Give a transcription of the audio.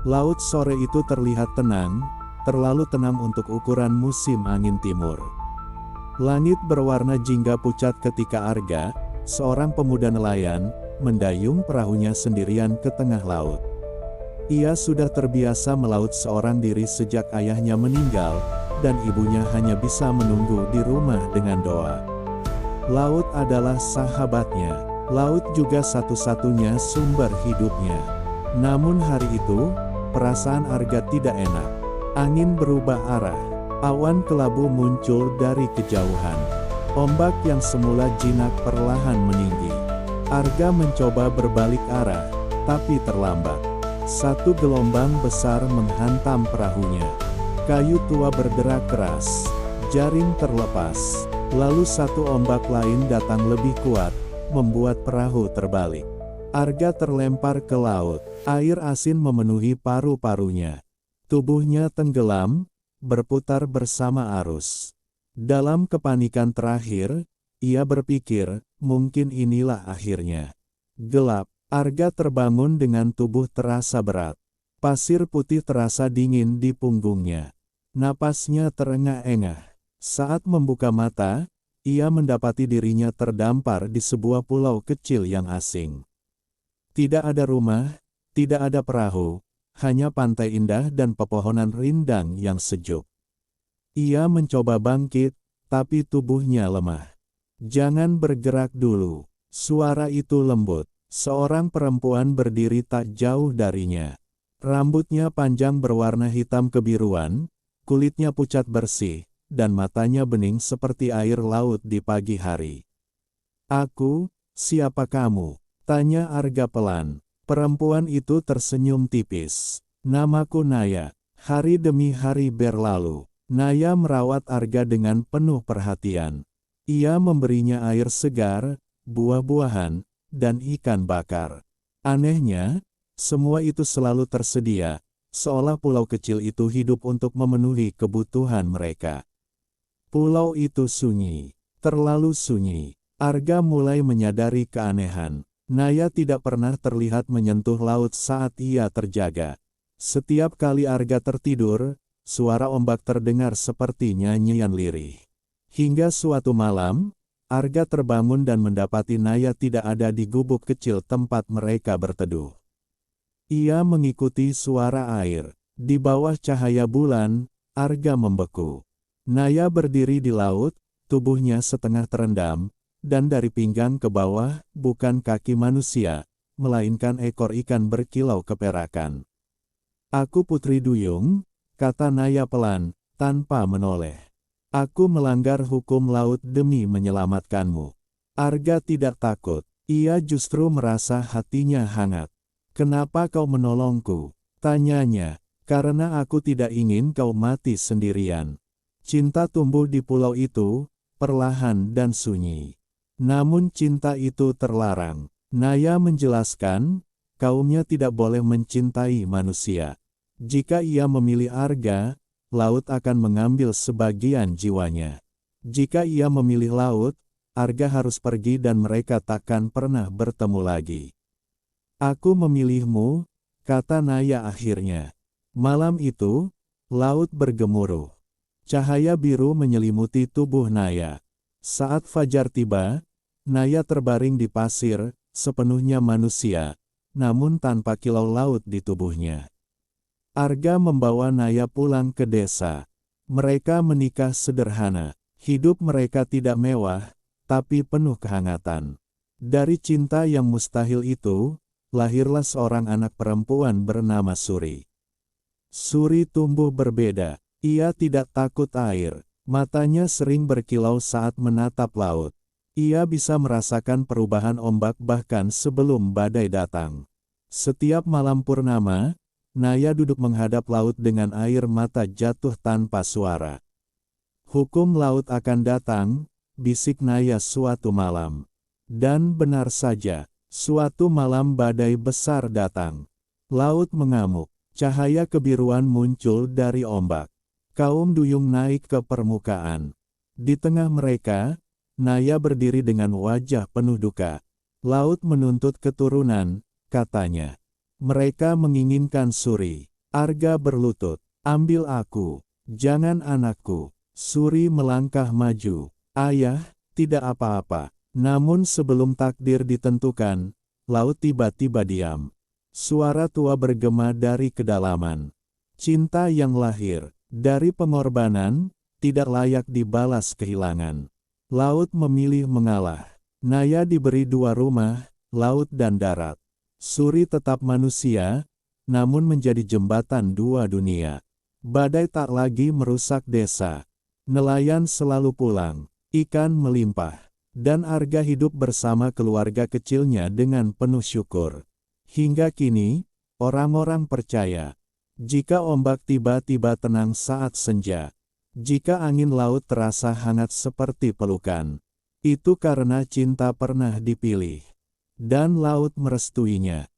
Laut sore itu terlihat tenang, terlalu tenang untuk ukuran musim angin timur. Langit berwarna jingga pucat ketika Arga, seorang pemuda nelayan, mendayung perahunya sendirian ke tengah laut. Ia sudah terbiasa melaut seorang diri sejak ayahnya meninggal, dan ibunya hanya bisa menunggu di rumah dengan doa. Laut adalah sahabatnya, laut juga satu-satunya sumber hidupnya. Namun hari itu, perasaan Arga tidak enak. Angin berubah arah. Awan kelabu muncul dari kejauhan. Ombak yang semula jinak perlahan meninggi. Arga mencoba berbalik arah, tapi terlambat. Satu gelombang besar menghantam perahunya. Kayu tua berderak keras. Jaring terlepas. Lalu satu ombak lain datang lebih kuat, membuat perahu terbalik. Arga terlempar ke laut. Air asin memenuhi paru-parunya. Tubuhnya tenggelam, berputar bersama arus. Dalam kepanikan terakhir, ia berpikir, mungkin inilah akhirnya. Gelap, Arga terbangun dengan tubuh terasa berat. Pasir putih terasa dingin di punggungnya. Napasnya terengah-engah. Saat membuka mata, ia mendapati dirinya terdampar di sebuah pulau kecil yang asing. Tidak ada rumah, tidak ada perahu, hanya pantai indah dan pepohonan rindang yang sejuk. Ia mencoba bangkit, tapi tubuhnya lemah. Jangan bergerak dulu. Suara itu lembut. Seorang perempuan berdiri tak jauh darinya. Rambutnya panjang berwarna hitam kebiruan, kulitnya pucat bersih, dan matanya bening seperti air laut di pagi hari. "Aku, siapa kamu?" tanya Arga pelan. Perempuan itu tersenyum tipis. "Namaku Naya." Hari demi hari berlalu. Naya merawat Arga dengan penuh perhatian. Ia memberinya air segar, buah-buahan, dan ikan bakar. Anehnya, semua itu selalu tersedia, seolah pulau kecil itu hidup untuk memenuhi kebutuhan mereka. Pulau itu sunyi, terlalu sunyi. Arga mulai menyadari keanehan. Naya tidak pernah terlihat menyentuh laut saat ia terjaga. Setiap kali Arga tertidur, suara ombak terdengar seperti nyanyian lirih. Hingga suatu malam, Arga terbangun dan mendapati Naya tidak ada di gubuk kecil tempat mereka berteduh. Ia mengikuti suara air. Di bawah cahaya bulan, Arga membeku. Naya berdiri di laut, tubuhnya setengah terendam, dan dari pinggang ke bawah, bukan kaki manusia, melainkan ekor ikan berkilau keperakan. "Aku Putri Duyung," kata Naya pelan, tanpa menoleh. "Aku melanggar hukum laut demi menyelamatkanmu." Arga tidak takut, ia justru merasa hatinya hangat. "Kenapa kau menolongku?" tanyanya. "Karena aku tidak ingin kau mati sendirian." Cinta tumbuh di pulau itu, perlahan dan sunyi. Namun cinta itu terlarang. Naya menjelaskan, kaumnya tidak boleh mencintai manusia. Jika ia memilih Arga, laut akan mengambil sebagian jiwanya. Jika ia memilih laut, Arga harus pergi dan mereka takkan pernah bertemu lagi. "Aku memilihmu," kata Naya akhirnya. Malam itu, laut bergemuruh. Cahaya biru menyelimuti tubuh Naya. Saat fajar tiba, Naya terbaring di pasir, sepenuhnya manusia, namun tanpa kilau laut di tubuhnya. Arga membawa Naya pulang ke desa. Mereka menikah sederhana. Hidup mereka tidak mewah, tapi penuh kehangatan. Dari cinta yang mustahil itu, lahirlah seorang anak perempuan bernama Suri. Suri tumbuh berbeda. Ia tidak takut air. Matanya sering berkilau saat menatap laut. Ia bisa merasakan perubahan ombak bahkan sebelum badai datang. Setiap malam purnama, Naya duduk menghadap laut dengan air mata jatuh tanpa suara. "Hukum laut akan datang," bisik Naya suatu malam. Dan benar saja, suatu malam badai besar datang. Laut mengamuk, cahaya kebiruan muncul dari ombak. Kaum duyung naik ke permukaan. Di tengah mereka, Naya berdiri dengan wajah penuh duka. "Laut menuntut keturunan," katanya. "Mereka menginginkan Suri. Arga berlutut, "Ambil aku, jangan anakku." Suri melangkah maju, "Ayah, tidak apa-apa." Namun sebelum takdir ditentukan, laut tiba-tiba diam. Suara tua bergema dari kedalaman. Cinta yang lahir dari pengorbanan, tidak layak dibalas kehilangan. Laut memilih mengalah. Naya diberi 2 rumah, laut dan darat. Suri tetap manusia, namun menjadi jembatan 2 dunia. Badai tak lagi merusak desa. Nelayan selalu pulang, ikan melimpah, dan Arga hidup bersama keluarga kecilnya dengan penuh syukur. Hingga kini, orang-orang percaya, jika ombak tiba-tiba tenang saat senja, jika angin laut terasa hangat seperti pelukan, itu karena cinta pernah dipilih, dan laut merestuinya.